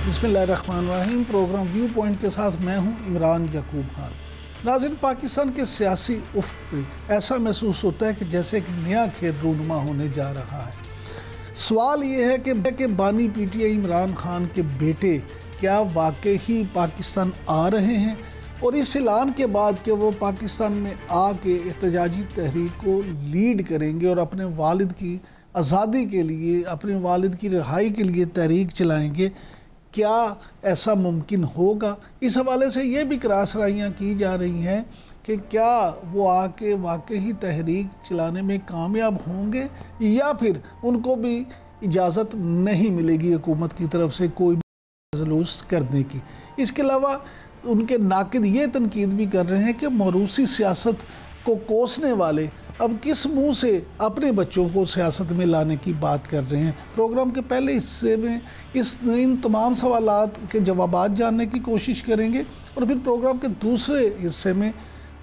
बिस्मिल्लाहिर्रहमानिर्रहीम। Programme view point के साथ मैं हूं इमरान याकूब खान। नाज़रीन, पाकिस्तान के सियासी उफ़्क़ पे ऐसा महसूस होता है कि जैसे एक नया खेल रूनुमा होने जा रहा है। सवाल ये है कि बानी पीटीआई इमरान खान के बेटे क्या वाकई ही पाकिस्तान आ रहे हैं, और इस ऐलान के बाद कि वो पाकिस्तान में आके एहतजाजी तहरीक को लीड करेंगे और अपने वालिद की आज़ादी के लिए, अपने वालिद की रिहाई के लिए तहरीक चलाएंगे, क्या ऐसा मुमकिन होगा? इस हवाले से ये भी करासराइयाँ की जा रही हैं कि क्या वो आके वाकई ही तहरीक चलाने में कामयाब होंगे या फिर उनको भी इजाज़त नहीं मिलेगी हुकूमत की तरफ से कोई जुलूस करने की। इसके अलावा उनके नाकिद ये तनकीद भी कर रहे हैं कि मौरूसी सियासत को कोसने वाले अब किस मुंह से अपने बच्चों को सियासत में लाने की बात कर रहे हैं। प्रोग्राम के पहले हिस्से में इन तमाम सवालात के जवाबात जानने की कोशिश करेंगे और फिर प्रोग्राम के दूसरे हिस्से में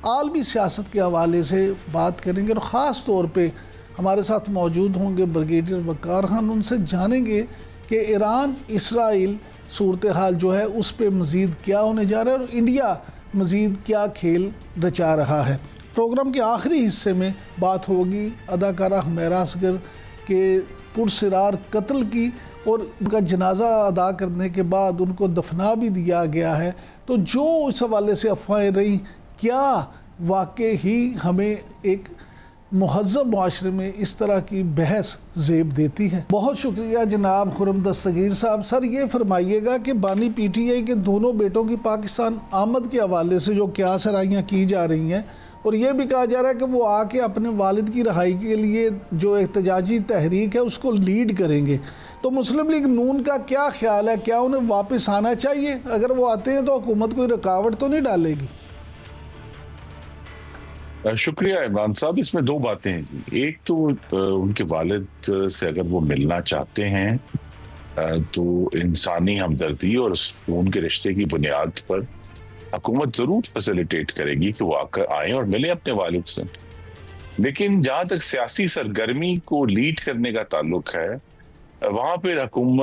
आलमी सियासत के हवाले से बात करेंगे और ख़ास तौर पे हमारे साथ मौजूद होंगे ब्रिगेडियर वक़ार खान। उनसे जानेंगे कि ईरान इसराइल सूरत हाल जो है उस पर मज़ीद क्या होने जा रहा है और इंडिया मज़ीद क्या खेल रचा रहा है। प्रोग्राम के आखिरी हिस्से में बात होगी अदाकारा हुमैरा असगर के पुरसरार कत्ल की, और उनका जनाजा अदा करने के बाद उनको दफना भी दिया गया है। तो जो इस हवाले से अफवाहें रही, क्या वाकई ही हमें एक मुहज़्ज़ब मुआशरे में इस तरह की बहस ज़ेब देती है? बहुत शुक्रिया जनाब खुरम दस्तगीर साहब। सर, ये फरमाइएगा कि बानी पीटीआई के दोनों बेटों की पाकिस्तान आमद के हवाले से जो क्या सराहियाँ की जा रही हैं, और ये भी कहा जा रहा है कि वो आके अपने वालिद की रहाई के लिए जो एहतजाजी तहरीक है उसको लीड करेंगे, तो मुस्लिम लीग नून का क्या ख्याल है? क्या उन्हें वापस आना चाहिए? अगर वो आते हैं तो हुकूमत कोई रुकावट तो नहीं डालेगी? शुक्रिया इमरान साहब। इसमें दो बातें हैं। एक तो उनके वालिद से अगर वो मिलना चाहते हैं तो इंसानी हमदर्दी और उनके रिश्ते की बुनियाद पर हुकूमत जरूर फैसिलिटेट करेगी कि वो आकर आए और मिले अपने वालिद से। लेकिन जहां तक सियासी सरगर्मी को लीड करने का ताल्लुक है, वहां पर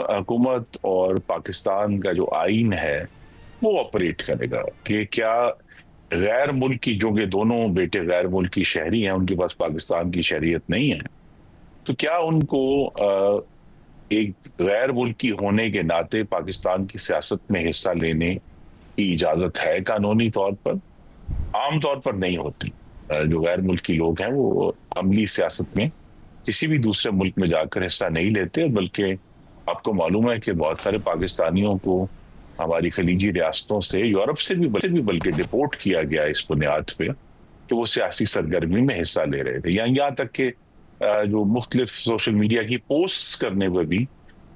हुकूमत और पाकिस्तान का जो आइन है वो ऑपरेट करेगा कि क्या गैर मुल्की, जो कि दोनों बेटे गैर मुल्की शहरी हैं, उनके पास पाकिस्तान की शहरियत नहीं है, तो क्या उनको एक गैर मुल्की होने के नाते पाकिस्तान की सियासत में हिस्सा लेने की इजाजत है? कानूनी तौर पर आम तौर पर नहीं होती। जो गैर मुल्की लोग हैं वो अमली सियासत में किसी भी दूसरे मुल्क में जाकर हिस्सा नहीं लेते, बल्कि आपको मालूम है कि बहुत सारे पाकिस्तानियों को हमारी खलीजी रियासतों से, यूरोप से भी बल्कि डिपोर्ट किया गया इस बुनियाद पे कि वो सियासी सरगर्मी में हिस्सा ले रहे थे। यहाँ तक कि जो मुख्तलिफ सोशल मीडिया की पोस्ट करने पर भी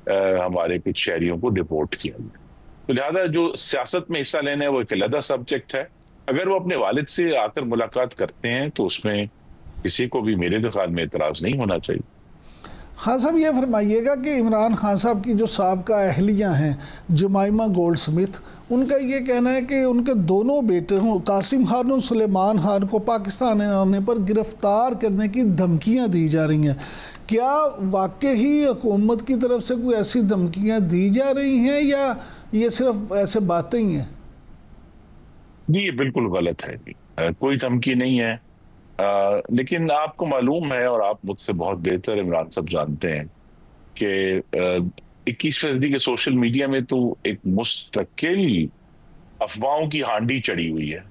हमारे कुछ शहरियों को डिपोर्ट किया गया। तो लिहाजा जो सियासत में हिस्सा लेने वो एक अलग सब्जेक्ट है। अगर वो अपने वालिद से आकर मुलाकात करते हैं तो उसमें किसी को भी मेरे तो ख्याल में एतराज़ नहीं होना चाहिए। हाँ साहब, ये फरमाइएगा कि इमरान खान साहब की जो साबका अहलिया हैं जमाइमा गोल्डस्मिथ, उनका ये कहना है कि उनके दोनों बेटे कासिम खान और सुलेमान खान को पाकिस्तान आने पर गिरफ्तार करने की धमकियां दी जा रही हैं। क्या वाकई ही हुकूमत की तरफ से कोई ऐसी धमकियां दी जा रही हैं या ये सिर्फ ऐसे बातें ही हैं? जी, ये बिल्कुल गलत है। कोई धमकी नहीं है। लेकिन आपको मालूम है और आप मुझसे बहुत बेहतर इमरान साहब जानते हैं कि 21वीं सदी के सोशल मीडिया में तो एक मुस्तकिल अफवाहों की हांडी चढ़ी हुई है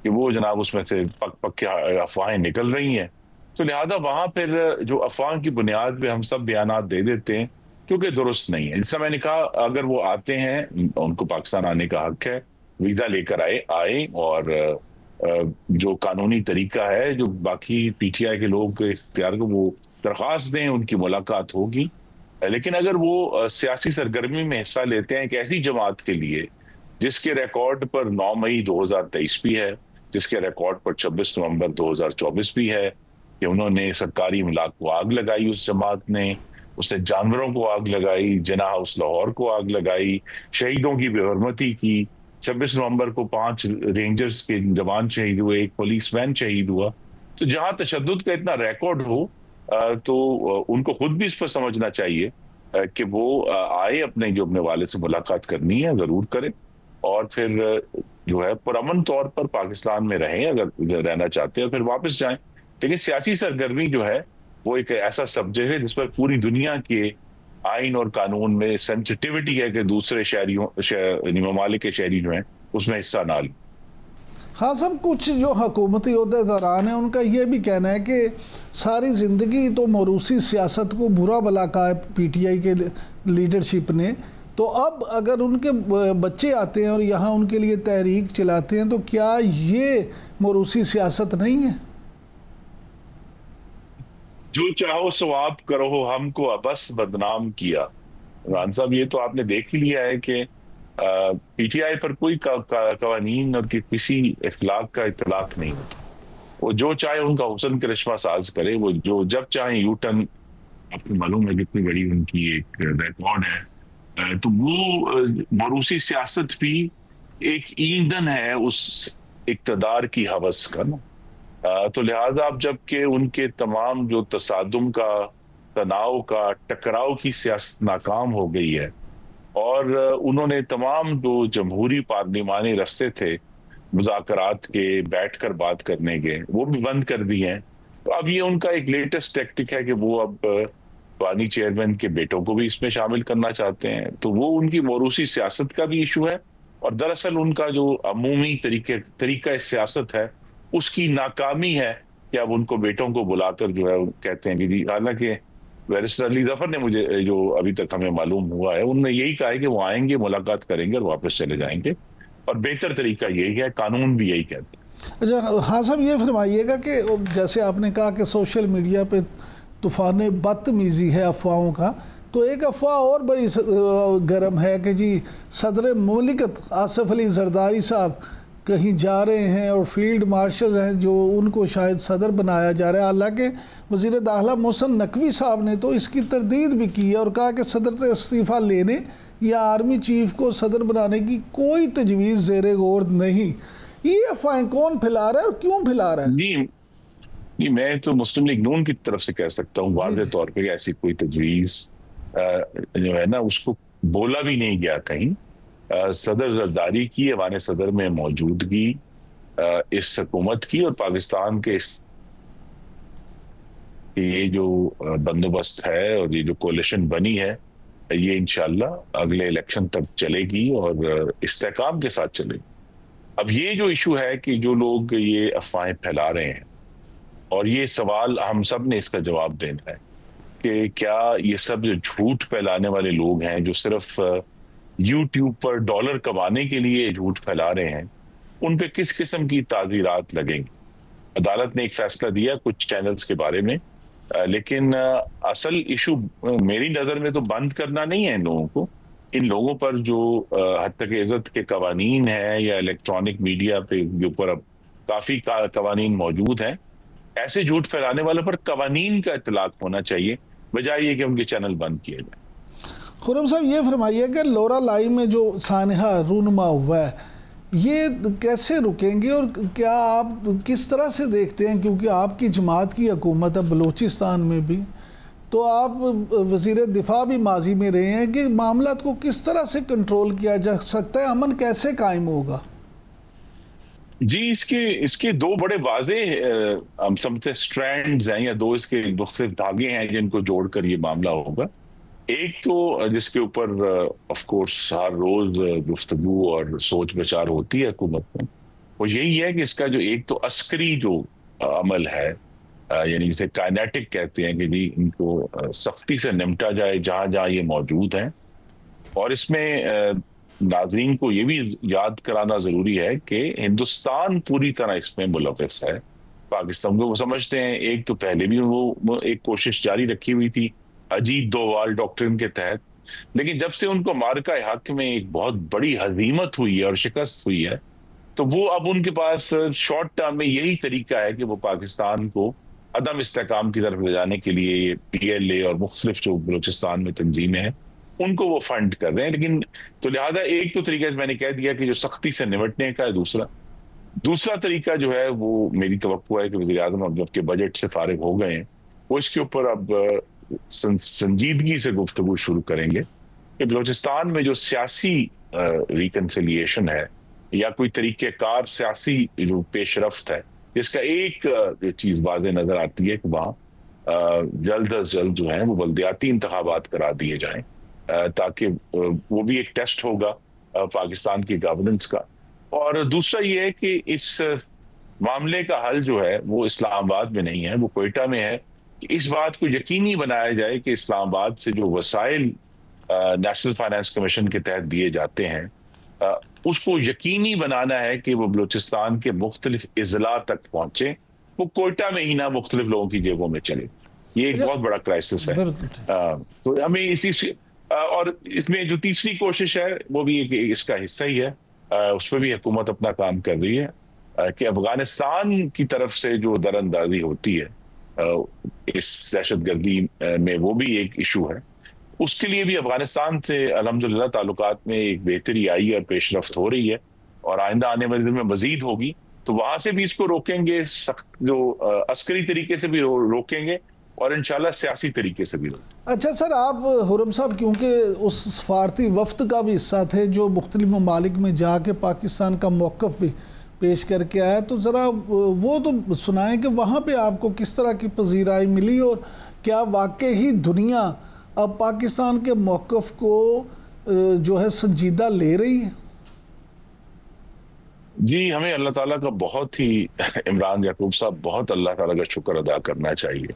कि वो जनाब उसमें से पक के अफवाहें निकल रही हैं। तो लिहाजा वहां फिर जो अफवाह की बुनियाद पे हम सब बयानात दे देते हैं क्योंकि दुरुस्त नहीं है। जैसा मैंने कहा, अगर वो आते हैं, उनको पाकिस्तान आने का हक है, वीजा लेकर आए और जो कानूनी तरीका है, जो बाकी पीटीआई के लोग इख्तियार को, वो दरख्वास्त दें, उनकी मुलाकात होगी। लेकिन अगर वो सियासी सरगर्मी में हिस्सा लेते हैं एक ऐसी जमात के लिए जिसके रिकॉर्ड पर 9 मई 2023 भी है, जिसके रिकॉर्ड पर 26 नवंबर 2024 भी है कि उन्होंने सरकारी इमलाक को आग लगाई, उस जमात ने उसने जानवरों को आग लगाई, जिना हाउस लाहौर को आग लगाई, शहीदों की बेहरमती की। 26 नवंबर को 5 रेंजर्स के जवान शहीद हुए, एक पुलिसमैन शहीद हुआ। तो जहां तशद्दुद का इतना रिकॉर्ड हो तो उनको खुद भी इस पर समझना चाहिए कि वो आए, अपने वालिद से मुलाकात करनी है जरूर करें, और फिर जो है पुरअमन तौर पर पाकिस्तान में रहें, अगर रहना चाहते हैं फिर वापस जाएं। लेकिन सियासी सरगर्मी जो है वो एक ऐसा सब्जेक्ट है जिस पर पूरी दुनिया के आइन और कानून में सेंसिटिविटी है कि दूसरे ममालिक के शहरी जो हैं उसमें हिस्सा ना लें। हाँ सब कुछ जो हुकूमती अहदेदारान है उनका ये भी कहना है कि सारी ज़िंदगी तो मौरूसी सियासत को बुरा भला कहा है पीटीआई के लीडरशिप ने, तो अब अगर उनके बच्चे आते हैं और यहाँ उनके लिए तहरीक चलाते हैं तो क्या ये मौरूसी सियासत नहीं है? जो चाहो सो आप करो, हमको अबस बदनाम किया। रान साहब, ये तो आपने देख ही लिया है कि पीटीआई पर कोई कवानीन और किसी इखलाक का इतलाक नहीं होता। वो जो चाहे उनका हुस्न करिश्मा साज करे, वो जो जब चाहे यू टर्न, आपको मालूम है कितनी बड़ी उनकी एक रिकॉर्ड है। तो वो मरूसी सियासत भी एक ईंधन है उस इक्तदार की हवस का ना। तो लिहाजा अब जबकि उनके तमाम जो तसादुम का, तनाव का, टकराव की सियासत नाकाम हो गई है और उन्होंने तमाम जो जमहूरी पार्लिमानी रस्ते थे मुज़ाकरात के, बैठकर बात करने के, वो भी बंद कर दिए हैं। तो अब ये उनका एक लेटेस्ट टैक्टिक है कि वो अब बानी चेयरमैन के बेटों को भी इसमें शामिल करना चाहते हैं। तो वो उनकी मौरूसी सियासत का भी इशू है और दरअसल उनका जो अमूमी तरीका सियासत है उसकी नाकामी है कि अब उनको बेटों को बुलाकर जो है कहते हैं कि, हालांकि बैरिस्टर अली जफर ने मुझे जो अभी तक हमें मालूम हुआ है उन्होंने यही कहा है कि वो आएंगे, मुलाकात करेंगे और वापस चले जाएंगे, और बेहतर तरीका यही है, कानून भी यही कहते हैं। अच्छा हाँ साहब, ये फरमाइएगा कि जैसे आपने कहा कि सोशल मीडिया पे तूफान बदतमीज़ी है अफवाहों का, तो एक अफवाह और बड़ी गर्म है कि जी सदर मुमलिकत आसिफ अली जरदारी साहब कहीं जा रहे हैं और फील्ड मार्शल हैं जो उनको शायद सदर बनाया जा रहा है। हालांकि वज़ीर दाखिला मोहसिन नकवी साहब ने तो इसकी तरदीद भी की है और कहा कि सदर से इस्तीफ़ा लेने या आर्मी चीफ को सदर बनाने की कोई तजवीज़ ज़ेरे गौर नहीं। ये अफवाहें कौन फैला रहा है और क्यों फैला रहा है? जी मैं तो मुस्लिम लीग नून की तरफ से कह सकता हूँ वाज़ेह तौर पर ऐसी कोई तजवीज़ जो है ना उसको बोला भी नहीं गया कहीं। सदर जरदारी की ऐवान सदर में मौजूदगी इस हुकूमत की और पाकिस्तान के ये जो बंदोबस्त है और ये जो कोलिशन बनी है ये इंशाल्लाह अगले इलेक्शन तक चलेगी और इस्तेहकाम के साथ चलेगी। अब ये जो इशू है कि जो लोग ये अफवाहें फैला रहे हैं, और ये सवाल हम सब ने इसका जवाब देना है कि क्या ये सब जो झूठ फैलाने वाले लोग हैं जो सिर्फ यूट्यूब पर डॉलर कमाने के लिए झूठ फैला रहे हैं, उन पे किस किस्म की ताज़ीरात लगेंगी। अदालत ने एक फैसला दिया कुछ चैनल्स के बारे में, लेकिन असल इशू मेरी नज़र में तो बंद करना नहीं है इन लोगों को। इन लोगों पर जो हद तक इज़्ज़त के कवानीन है या इलेक्ट्रॉनिक मीडिया पे के ऊपर अब काफ़ी कवानीन मौजूद हैं, ऐसे झूठ फैलाने वालों पर कवानीन का इतलाक होना चाहिए, बजाय ये कि उनके चैनल बंद किए जाए। खुर्रम साहब ये फरमाइए कि लोरा लाई में जो सानहा रूनुमा हुआ है ये कैसे रुकेंगे और क्या आप किस तरह से देखते हैं, क्योंकि आपकी जमात की हुकूमत है बलूचिस्तान में भी, तो आप वज़ीर दिफा भी माजी में रहे हैं, कि मामला को किस तरह से कंट्रोल किया जा सकता है, अमन कैसे कायम होगा? जी इसके दो बड़े वाज़े हम समझते स्ट्रैंड्स हैं या दो इसके मुख्तलिफ धागे हैं जिनको जोड़कर ये मामला होगा। एक तो जिसके ऊपर ऑफ कोर्स हर रोज गुफ्तगू और सोच विचार होती है हुकूमत में, वो यही है कि इसका जो एक तो अस्करी जो अमल है, यानी जिसे काइनेटिक कहते हैं कि जी इनको सख्ती से निपटा जाए जहां जहां ये मौजूद हैं। और इसमें नाजरीन को ये भी याद कराना जरूरी है कि हिंदुस्तान पूरी तरह इसमें मुलव्वस है। पाकिस्तान को वो समझते हैं, एक तो पहले भी वो एक कोशिश जारी रखी हुई थी अजीत दोवाल डॉक्ट्रिन के तहत, लेकिन जब से उनको मार्का हक में एक बहुत बड़ी हजीमत हुई है और शिकस्त हुई है, तो वो अब उनके पास शॉर्ट टर्म में यही तरीका है कि वो पाकिस्तान को अदम इस्तेहकाम की तरफ ले जाने के लिए PLA और मुख्तलिफ जो बलूचिस्तान में तंजीमें हैं उनको वो फंड कर रहे हैं। लेकिन तो लिहाजा एक तो तरीका मैंने कह दिया कि जो सख्ती से निपटने का है, दूसरा तरीका जो है वो मेरी तवक्को है कि वज़ीर आज़म अब जबकि बजट से फारिग हो गए हैं वो इसके ऊपर अब संजीदगी से गुफ्तगू शुरू करेंगे कि बलूचिस्तान में जो सियासी रिकन्सिलिएशन है या कोई तरीक़ेकार सियासी जो पेशरफ्त है, इसका एक चीज़ वाज़ेह नज़र आती है कि वहाँ जल्द अज जल्द जो है वो बल्दियाती इंतखाबात करा दिए जाएं, ताकि वो भी एक टेस्ट होगा पाकिस्तान की गवर्नेंस का। और दूसरा ये है कि इस मामले का हल जो है वो इस्लामाबाद में नहीं है, वो कोयटा में है। कि इस बात को यकीनी बनाया जाए कि इस्लामाबाद से जो वसाइल नेशनल फाइनेंस कमीशन के तहत दिए जाते हैं, उसको यकीनी बनाना है कि वो बलूचिस्तान के मुख्तलिफ इजला तक पहुंचे, वो कोयटा में ही ना मुख्तलिफ लोगों की जेबों में चले। ये एक बहुत बड़ा क्राइसिस है। तो हमें इसी और इसमें जो तीसरी कोशिश है वो भी इसका हिस्सा ही है, उस पर भी हुकूमत अपना काम कर रही है कि अफगानिस्तान की तरफ से जो दरअंदाजी होती है इस दहशतगर्दी में, वो भी एक इशू है। उसके लिए भी अफगानिस्तान से अल्हम्दुलिल्लाह ताल्लुकात में एक बेहतरी आई और पेशरफ्त हो रही है, और आइंदा आने वाले दिन में मजीद होगी। तो वहां से भी इसको रोकेंगे, जो अस्करी तरीके से भी रोकेंगे और इंशाल्लाह सियासी तरीके से भी रोकेंगे। अच्छा सर, आप हुर्रम साहब क्योंकि उस सफारती वफ्द का भी हिस्सा थे जो मुख्तलिफ ममालिक में जाके पाकिस्तान का मौक़िफ़ भी पेश करके आया, तो ज़रा वो तो सुनाएं कि वहाँ पे आपको किस तरह की पजीराई मिली, और क्या वाकई ही दुनिया अब पाकिस्तान के मौक़िफ़ को जो है संजीदा ले रही है? जी, हमें अल्लाह ताला का बहुत ही इमरान याकूब साहब, बहुत अल्लाह ताला का शुक्र अदा करना चाहिए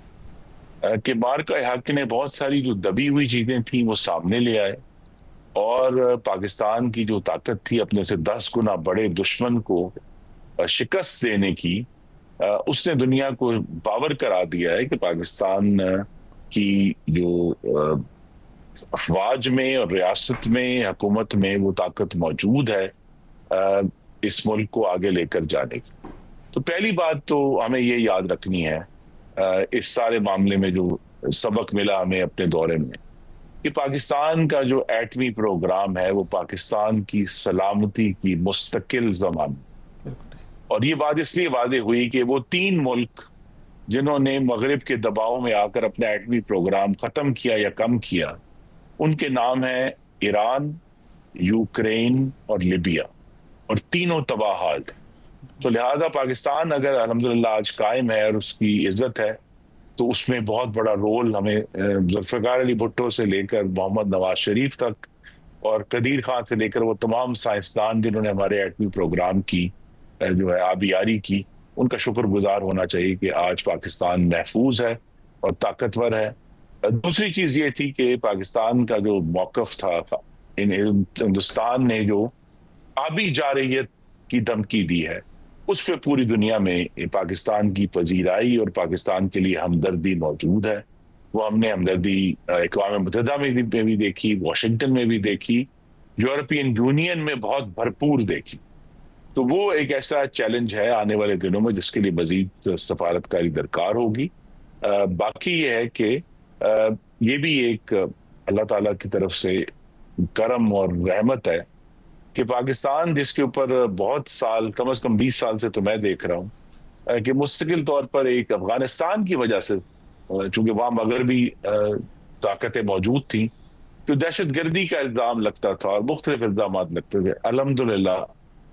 कि बारका हक ने बहुत सारी जो दबी हुई चीज़ें थी वो सामने ले आए, और पाकिस्तान की जो ताकत थी अपने से 10 गुना बड़े दुश्मन को शिकस्त देने की, उसने दुनिया को बावर करा दिया है कि पाकिस्तान की जो अफवाज में और रियासत में, हुकूमत में वो ताकत मौजूद है इस मुल्क को आगे लेकर जाने की। तो पहली बात तो हमें ये याद रखनी है इस सारे मामले में जो सबक मिला हमें अपने दौरे में, कि पाकिस्तान का जो एटमी प्रोग्राम है वो पाकिस्तान की सलामती की मुस्तकिल ज़मान, और ये बात इसलिए वादे हुई कि वो 3 मुल्क जिन्होंने मगरिब के दबाव में आकर अपना एटमी प्रोग्राम ख़त्म किया या कम किया, उनके नाम है ईरान, यूक्रेन और लिबिया, और तीनों तबाह हाल है। तो लिहाजा पाकिस्तान अगर अल्हम्दुलिल्लाह आज कायम है और उसकी इज्जत है, तो उसमें बहुत बड़ा रोल हमें जुल्फ़िकार अली भुट्टो से लेकर मोहम्मद नवाज शरीफ तक और कदीर खान से लेकर वो तमाम साइंसदान जिन्होंने हमारे एटमी प्रोग्राम की जो है आबियारी की, उनका शुक्रगुजार होना चाहिए कि आज पाकिस्तान महफूज है और ताकतवर है। दूसरी चीज़ ये थी कि पाकिस्तान का जो मौक़िफ़ था, हिंदुस्तान ने जो आबी जारहियत की धमकी दी है, उस पर पूरी दुनिया में पाकिस्तान की पजीराई और पाकिस्तान के लिए हमदर्दी मौजूद है। वो हमने हमदर्दी अक़वाम मुत्तहिदा में भी देखी, वाशिंगटन में भी देखी, यूरोपियन यूनियन में बहुत भरपूर देखी। तो वो एक ऐसा चैलेंज है आने वाले दिनों में जिसके लिए मजीद सफारतकारी दरकार होगी। बाकी ये है कि ये भी एक अल्लाह ताला की तरफ से करम और रहमत है कि पाकिस्तान, जिसके ऊपर बहुत साल, कम से कम 20 साल से तो मैं देख रहा हूँ कि मुस्तकिल तौर पर एक अफगानिस्तान की वजह से, चूंकि वहाँ मगरबी ताकतें मौजूद थी, तो दहशतगर्दी का इल्ज़ाम लगता था और मुख्तलिफ इल्ज़ाम लगते थे। अल्हम्दुलिल्लाह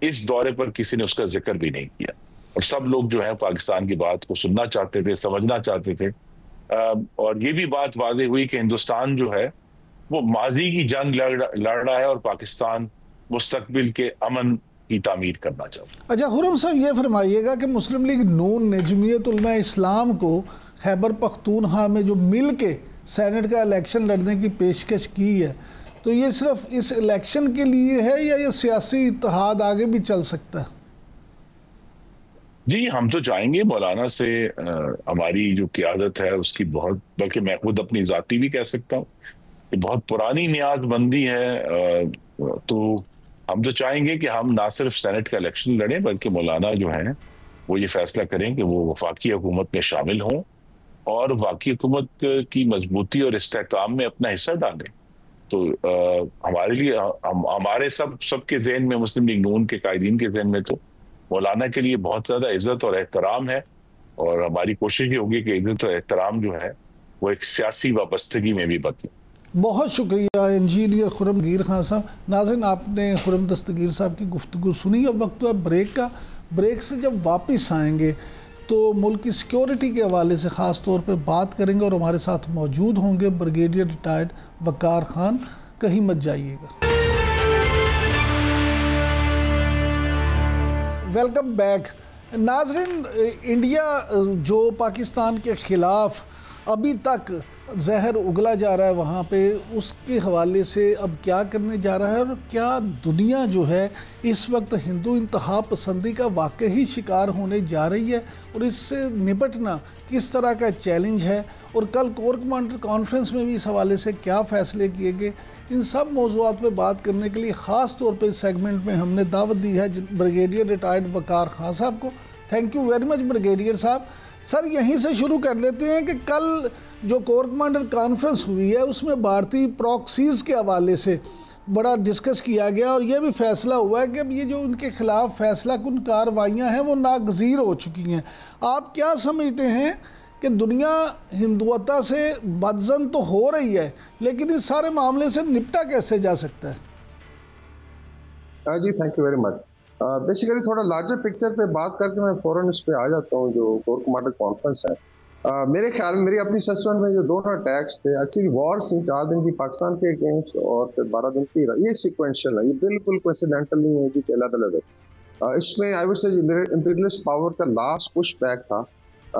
इस दौरे पर किसी ने उसका जिक्र भी नहीं किया, और सब लोग जो है पाकिस्तान की बात को सुनना चाहते थे, समझना चाहते थे। और ये भी बात वाज़ेह हुई कि हिंदुस्तान जो है वो माजी की जंग लड़ रहा है और पाकिस्तान मुस्तकबिल के अमन की तामीर करना चाहता है। अच्छा हुर्रम साहब, ये फरमाइएगा कि मुस्लिम लीग नून ने जमीयत उलमा इस्लाम को खैबर पख्तूनख्वा में जो मिल के सेनेट का इलेक्शन लड़ने की पेशकश की है, तो ये सिर्फ इस इलेक्शन के लिए है या ये सियासी इत्तेहाद आगे भी चल सकता है? जी, हम तो चाहेंगे मौलाना से हमारी जो क़ियादत है उसकी बहुत, बल्कि मैं खुद अपनी ज़ाती भी कह सकता हूँ कि बहुत पुरानी नियाज़मंदी है। तो हम तो चाहेंगे कि हम ना सिर्फ सेनेट का इलेक्शन लड़ें, बल्कि मौलाना जो हैं वो ये फैसला करें कि वो वफाकी हुकूमत में शामिल हों और वफाकी हुकूमत की मजबूती और इस्तेहकाम में अपना हिस्सा डालें। तो हमारे लिए, हमारे सबके जहन में, मुस्लिम लीग नून के कायदीन के जहन में तो मौलाना के लिए बहुत ज़्यादा इज्जत और एहतराम है, और हमारी कोशिश ये होगी कि इज्जत और एहतराम जो है वो एक सियासी वाबस्तगी में भी बदले। बहुत शुक्रिया इंजीनियर खुर्रम दस्तगीर खान साहब। नाज़रीन, आपने खुर्रम दस्तगीर साहब की गुफ्तगू सुनी। अब वक्त है ब्रेक का। ब्रेक से जब वापस आएंगे तो मुल्क की सिक्योरिटी के हवाले से ख़ास तौर पे बात करेंगे और हमारे साथ मौजूद होंगे ब्रिगेडियर रिटायर्ड वक़ार खान। कहीं मत जाइएगा। Welcome back. नाज़रीन, इंडिया जो पाकिस्तान के ख़िलाफ़ अभी तक जहर उगला जा रहा है वहाँ पे, उसके हवाले से अब क्या करने जा रहा है और क्या दुनिया जो है इस वक्त हिंदू इंतहा पसंदी का वाकई शिकार होने जा रही है और इससे निपटना किस तरह का चैलेंज है, और कल कोर कमांडर कॉन्फ्रेंस में भी इस हवाले से क्या फ़ैसले किए गए, इन सब मौज़ूआत पे बात करने के लिए ख़ास तौर पे इस सेगमेंट में हमने दावत दी है ब्रिगेडियर रिटायर्ड वक़ार खान साहब को। Thank you very much brigadier साहब। सर, यहीं से शुरू कर देते हैं कि कल जो कोर कमांडर कॉन्फ्रेंस हुई है उसमें भारतीय प्रॉक्सीज़ के हवाले से बड़ा डिस्कस किया गया और यह भी फैसला हुआ है कि अब ये जो उनके खिलाफ फैसला कुन कार्रवाइयाँ हैं वो नागज़ीर हो चुकी हैं। आप क्या समझते हैं कि दुनिया हिंदुत्व से बदज़न तो हो रही है, लेकिन इस सारे मामले से निपटा कैसे जा सकता है? जी, thank you very much. Basically थोड़ा लार्जर पिक्चर पे बात करके मैं फ़ौरन इस पे आ जाता हूँ जो कोर कमांडर कॉन्फ्रेंस है। मेरे ख्याल में मेरी अपनी असेसमेंट में जो दोनों अटैक्स थे, एक्चुअली वॉर्स थी 4 दिन की पाकिस्तान के अगेंस्ट और फिर 12 दिन की, ये सीक्वेंशियल है, ये बिल्कुल कोइंसिडेंटल नहीं है कि अलग अलग है। इसमें I would say imperialist power का लास्ट पुश बैक था,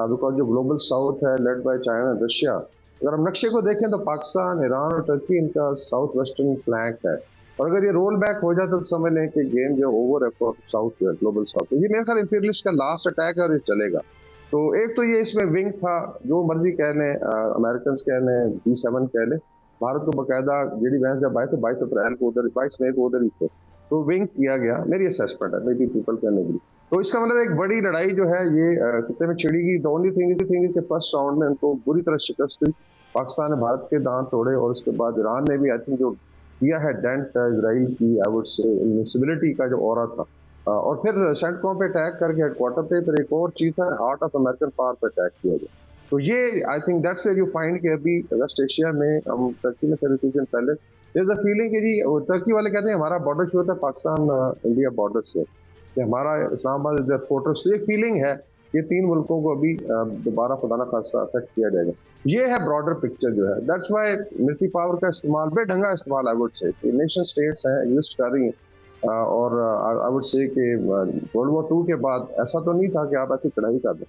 बिकॉज जो ग्लोबल साउथ है led by China and Russia, अगर हम नक्शे को देखें तो पाकिस्तान, ईरान और टर्की इनका साउथ वेस्टर्न फ्लैंक है, और अगर ये रोल बैक हो जाए तो समझ लें कि गेम जो ओवर है फॉर साउथ ग्लोबल साउथ। ये मेरे ख्याल इंपीरियलिस्ट का लास्ट अटैक है और ये चलेगा। तो एक तो ये इसमें विंग था, जो मर्जी कह लें, अमेरिकन कह लें, B7 कह लें, भारत को बाकायदा जेडी वैंस जब आए थे 22 अप्रैल को उधर, 22 मई को उधर ही थे, तो विंग किया गया। मेरी असेसमेंट है, maybe people can agree. तो इसका मतलब एक बड़ी लड़ाई जो है ये कितने में छिड़ेगी। द ओनली थिंग के फर्स्ट राउंड में उनको बुरी तरह शिकस्त हुई, पाकिस्तान ने भारत के दांत तोड़े, और उसके बाद ईरान ने भी आई थिंक जो किया है डेंट इजराइल की, आई वुड से इनविजिबिलिटी का जो ऑरा था, और फिर सेंटकों पे अटैक करके हेडक्वार्टर पे, फिर एक और चीज है आर्ट ऑफ अमेरिकन पावर पे अटैक किया गया। तो ये I think that's where you find कि अभी वेस्ट एशिया में, हम टर्की में थे दिन पहले, देयर इज अ फीलिंग कि जी टर्की वाले कहते हैं हमारा बॉर्डर शुरू होता है पाकिस्तान इंडिया बॉर्डर से, कि हमारा इस्लामाबाद इज देयर फोर्ट्रेस। तो ये फीलिंग है कि 3 मुल्कों को अभी दोबारा खुदा ना खासा अफेक्ट किया जाएगा। ये है ब्रॉडर पिक्चर जो है। दैट्स वाई मिलिट्री पावर का इस्तेमाल, बेढंगा इस्तेमाल I would say, nation states हैं एग्जिस्ट कर रही हैं, और आई वुड से कि वर्ल्ड वॉर 2 के बाद ऐसा तो नहीं था कि आप ऐसी चढ़ाई कर दें।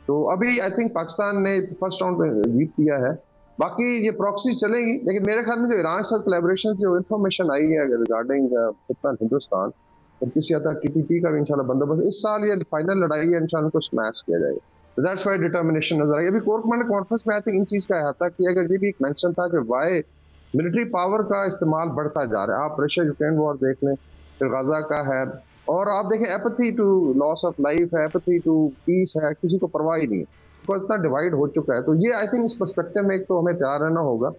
तो अभी आई थिंक पाकिस्तान ने फर्स्ट राउंड में जीत किया है। बाकी ये प्रॉक्सी चलेगी, लेकिन मेरे ख्याल में जो ईरान के साथ कोलैबोरेशन जो इन्फॉर्मेशन आई है रिगार्डिंग हिंदुस्तान और किसी हद तक TPP का भी इंशाल्लाह बंदोबस्त, इस साल ये फाइनल लड़ाई है, इंशाल्लाह को स्मैश किया जाएगा। दैट्स वाई डिटर्मिनेशन नजर आई। अभी कोर कमांडर कॉन्फ्रेंस में आई थिंक इन चीज का अहाता किया गया। ये भी एक मेंशन था कि वाई मिलिट्री पावर का इस्तेमाल बढ़ता जा रहा है। आप रशिया यूक्रेन वॉर देख लें, फिर गाजा का है, और आप देखें apathy to loss of life है, एपैथी टू पीस है, किसी को परवाह ही नहीं है, बिकॉज इतना डिवाइड हो चुका है। तो ये आई थिंक इस पर्सपेक्टिव में एक तो हमें तैयार रहना होगा,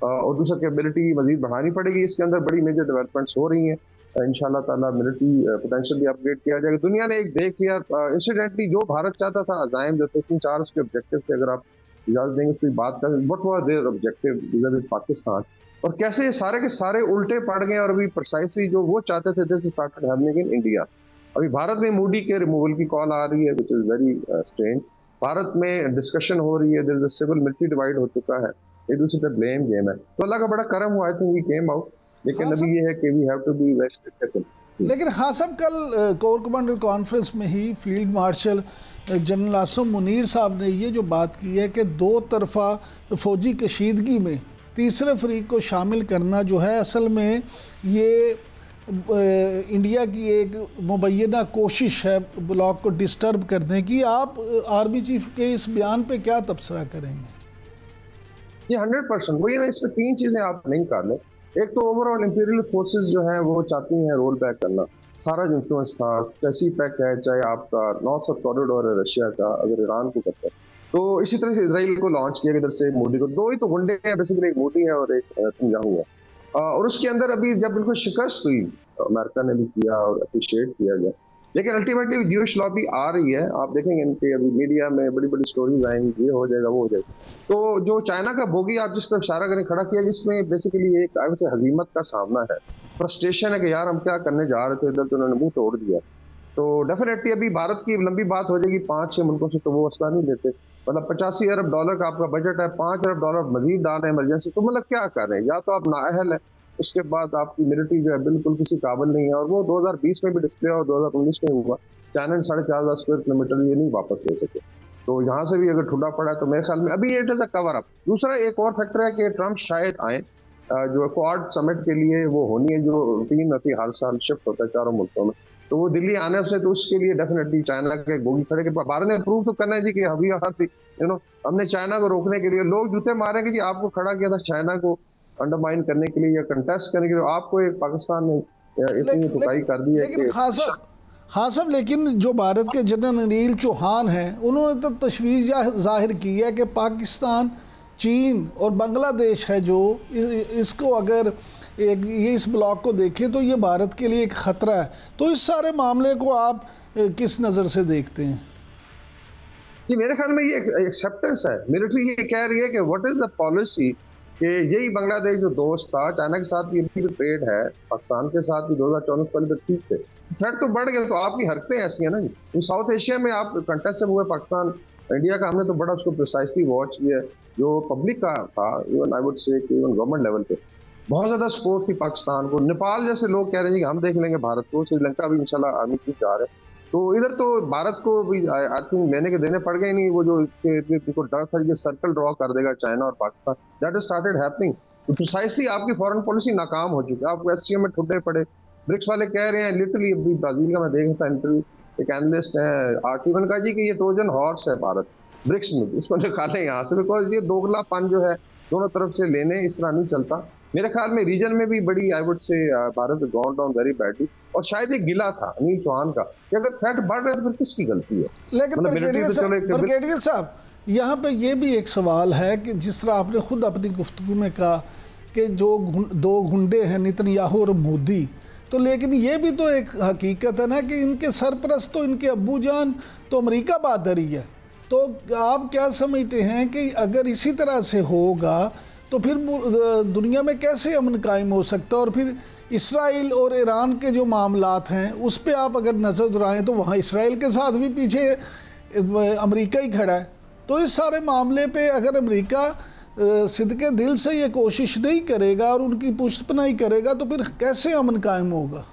और दूसरा कैपेबिलिटी मजीद बढ़ानी पड़ेगी। इसके अंदर बड़ी मेजर डेवलपमेंट्स हो रही हैं, इंशाल्लाह ताला मिलिट्री पोटेंशियल भी अपग्रेड किया जाएगा। दुनिया ने एक देख लिया इंसिडेंटली, जो भारत चाहता था, अजाइम जो थे 3-4 उसके ऑब्जेक्टिव थे, अगर आप इजाजत देंगे उसकी बात करें, what was there objective with Pakistan, और कैसे ये सारे के सारे उल्टे पड़ गए, और अभी प्रिसाइसली जो वो चाहते थे this started happening in India. अभी भारत में मोदी के रिमूवल की कॉल आ रही है, विच इज वेरी स्ट्रेंज। भारत में डिस्कशन हो रही है, there is a civil military divide हो चुका है, एक दूसरे पे ब्लेम गेम है। तो अल्लाह का बड़ा करम हुआ, I think we came out, लेकिन अभी ये है कि we have to be very critical. लेकिन हाँ साहब, कल कोर कमांडर कॉन्फ्रेंस में ही field marshal general Asim Munir साहब ने ये जो बात की है कि 2 तरफा फौजी कशीदगी में तीसरे फरीक को शामिल करना जो है, असल में ये इंडिया की एक मुबैना कोशिश है ब्लॉक को डिस्टर्ब करने की। आप आर्मी चीफ के इस बयान पे क्या तबसरा करेंगे? ये 100% वही है। इसमें 3 चीजें आप नहीं कर लें। एक तो ओवरऑल इंपीरियल फोर्सेस जो हैं वो चाहती हैं रोल बैक करना, सारा जो इन्फ्लुएंस था, कैसी पैक है, चाहे आपका नॉर्थ साउथ कॉरिडोर है रशिया का, अगर ईरान को करता है, तो इसी तरह से इसराइल को लॉन्च किया इधर से मोदी को। 2 ही तो गुंडे हैं बेसिकली, एक मोदी है और एक नेतन्याहू है, और उसके अंदर अभी जब बिल्कुल शिकस्त हुई, अमेरिका ने भी किया और अप्रिशिएट किया गया, लेकिन अल्टीमेटली ज्यूइश लॉबी आ रही है, आप देखेंगे इनके अभी मीडिया में बड़ी बड़ी स्टोरीज आएंगी, ये हो जाएगा वो हो जाएगा। तो जो चाइना का बोगी आप जिस तरफ इशारा करें खड़ा किया, जिसमें बेसिकली एक हजीमत का सामना है, फ्रस्ट्रेशन है कि यार हम क्या करने जा रहे थे, इधर तो उन्होंने मुंह तोड़ दिया। तो डेफिनेटली अभी भारत की लंबी बात हो जाएगी 5-6 मुल्कों से, तो वो असला नहीं देते। मतलब 85 अरब डॉलर का आपका बजट है, 5 अरब डॉलर मजीद डाल रहे हैं इमरजेंसी, तो मतलब क्या कर रहे हैं? या तो आप नाअहल है, उसके बाद आपकी मिलिट्री जो है बिल्कुल किसी काबिल नहीं है, और वो 2020 में भी डिस्प्ले और 2019 में हुआ, चाइना 4,500 स्क्वायर किलोमीटर ये नहीं वापस ले सके। तो यहाँ से भी अगर ठुड्डा पड़ा है तो मेरे ख्याल में अभी it is a cover up. दूसरा एक और फैक्टर है कि ट्रंप शायद आए, जो क्वाड समिट के लिए वो होनी है, जो रूटीन होती है हर साल शिफ्ट होता है चारों मुल्कों में, तो वो दिल्ली आने से, तो उसके लिए डेफिनेटली चाइना के बोगी खड़े के भारत ने प्रूव तो करना है जी कि अभी हमने चाइना को रोकने के लिए, लोग जूते मारेंगे जी आपको खड़ा किया था चाइना को अंडरमाइन करने के लिए या कंटेस्ट करने के लिए, आपको एक पाकिस्तान ने इतनी टुकाई कर दी है कि हाँ साहब, लेकिन जो भारत के जनरल अनिल चौहान हैं उन्होंने तो तशवीश जाहिर की है कि पाकिस्तान, चीन और बांग्लादेश है जो इसको अगर ये इस ब्लॉक को देखें तो ये भारत के लिए एक ख़तरा है। तो इस सारे मामले को आप किस नज़र से देखते हैं? जी मेरे ख्याल में ये एक्सेप्टेंस है, मिलिट्री ये कह रही है कि व्हाट इज़ द पॉलिसी, कि यही बांग्लादेश जो दोस्त था, चाइना के साथ भी ट्रेड है, पाकिस्तान के साथ भी 2014 पहले तक ठीक थे, थ्रेट तो बढ़ गया। तो आपकी हरकतें ऐसी हैं ना जी, तो साउथ एशिया में आप कंटेस्ट से हुए पाकिस्तान इंडिया का, हमने तो बड़ा उसको प्रिसाइसली वॉच किया, जो पब्लिक का था, even I would say even government level पे बहुत ज्यादा सपोर्ट थी पाकिस्तान को। नेपाल जैसे लोग कह रहे हैं कि हम देख लेंगे भारत को, श्रीलंका भी इंशाल्लाह आर्मी चीफ जा रहे हैं, तो इधर तो भारत को भी आई थिंक लेने के देने पड़ गए नहीं। वो जो इनको डर था कि सर्कल ड्रॉ कर देगा चाइना और Pakistan, that is started happening. तो प्रिसाइसली आपकी फॉरेन पॉलिसी नाकाम हो चुकी है, आप एससीओ में ठुड्डे पड़े। ब्रिक्स वाले कह रहे हैं लिटरली, अभी ब्राजील का मैं देख रहा था इंटरव्यू, एक एनालिस्ट है आर्टिवन का जी, कि ये ट्रोजन हॉर्स है भारत ब्रिक्स में, इसको निकालें यहाँ से, बिकॉज ये दोगलापन जो है दोनों तरफ से लेने, इस तरह नहीं चलता। मेरे ख्याल में रीजन में भी बड़ी I would say Bharat gone down very badly, और शायद एक गिला था अनिल चौहान का कि अगर थ्रेट बढ़ रहा है तो फिर किसकी गलती है? लेकिन ब्रिगेडियर साहब यहाँ पे ये भी एक सवाल है कि जिस तरह आपने खुद अपनी गुफ्तगू में कहा कि जो दो गुंडे हैं नेतन्याहू और मोदी, तो लेकिन ये भी तो एक हकीकत है ना कि इनके सरपरस्त तो इनके अब्बू जान तो अमेरिका बहादुर ही है। तो आप क्या समझते हैं कि अगर इसी तरह से होगा तो फिर दुनिया में कैसे अमन कायम हो सकता है? और फिर इसराइल और ईरान के जो मामलात हैं उस पर आप अगर नज़र दुराएं तो वहाँ इसराइल के साथ भी पीछे अमेरिका ही खड़ा है। तो इस सारे मामले पे अगर अमेरिका सिद्के दिल से ये कोशिश नहीं करेगा और उनकी पुष्टपनाही करेगा तो फिर कैसे अमन कायम होगा?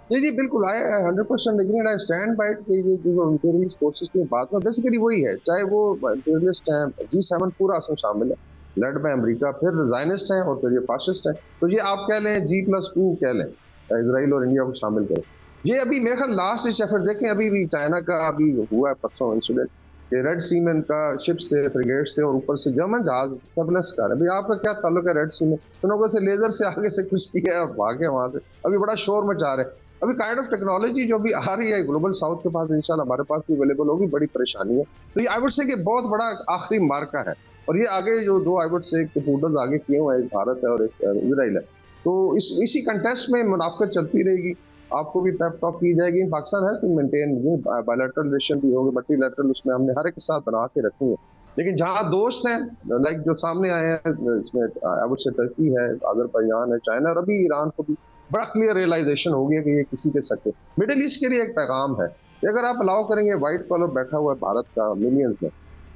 जी जी बिल्कुल, आई 100% लेकिन आई स्टैंड बाय कि ये जो इंपीरियलिस्ट फोर्सेस की बात में बेसिकली वही है, चाहे वो इंपीरियलिस्ट हैं, G7 पूरा असम शामिल है, लेड बाय अमेरिका, फिर जायनिस्ट हैं और फिर ये फासिस्ट हैं। तो ये आप कह लें G+2 कह लें, इजराइल और इंडिया को शामिल करें। ये अभी मेरे ख्याल लास्ट डिच एफर्ट देखें, अभी भी चाइना का अभी हुआ है परसों इंसिडेंट, रेड सी में इनका शिप्स थे, फ्रिगेट्स थे और ऊपर से जर्मन जहाज सर्विलेंस कर रहे हैं। भाई आपका क्या ताल्लुक है रेड सी में? उन्होंने से लेजर से आगे से कुछ किया है और भागे वहां से, अभी बड़ा शोर मचा रहे हैं। अभी काइंड ऑफ टेक्नोलॉजी जो भी आ रही है ग्लोबल साउथ के पास, इंशाल्लाह हमारे पास भी अवेलेबल होगी, बड़ी परेशानी है। तो ये आई वुड से कि बहुत बड़ा आखिरी मार्का है, और ये आगे जो दो आई वुड से पूडल्स आगे किए हुए हैं, एक भारत है और एक इजराइल है, तो इसी कंटेस्ट में मुनाफकत चलती रहेगी, आपको भी पेप टॉक की जाएगी। पाकिस्तान है तो मेंटेन बायलैटरल रिलेशन भी होंगे, मल्टीलैटरल, उसमें हमने हर एक के साथ बना के रखी है। लेकिन जहाँ दोस्त हैं लाइक जो सामने आए हैं, इसमें आई वुड से टर्की है, अजरबैजान है, चाइना, और अभी ईरान को भी बड़ा क्लियर रियलाइजेशन हो गया कि ये किसी के सके। मिडिल ईस्ट के लिए एक पैगाम है कि अगर आप अलाउ करेंगे व्हाइट कॉलर बैठा हुआ है भारत का मिलियंस में,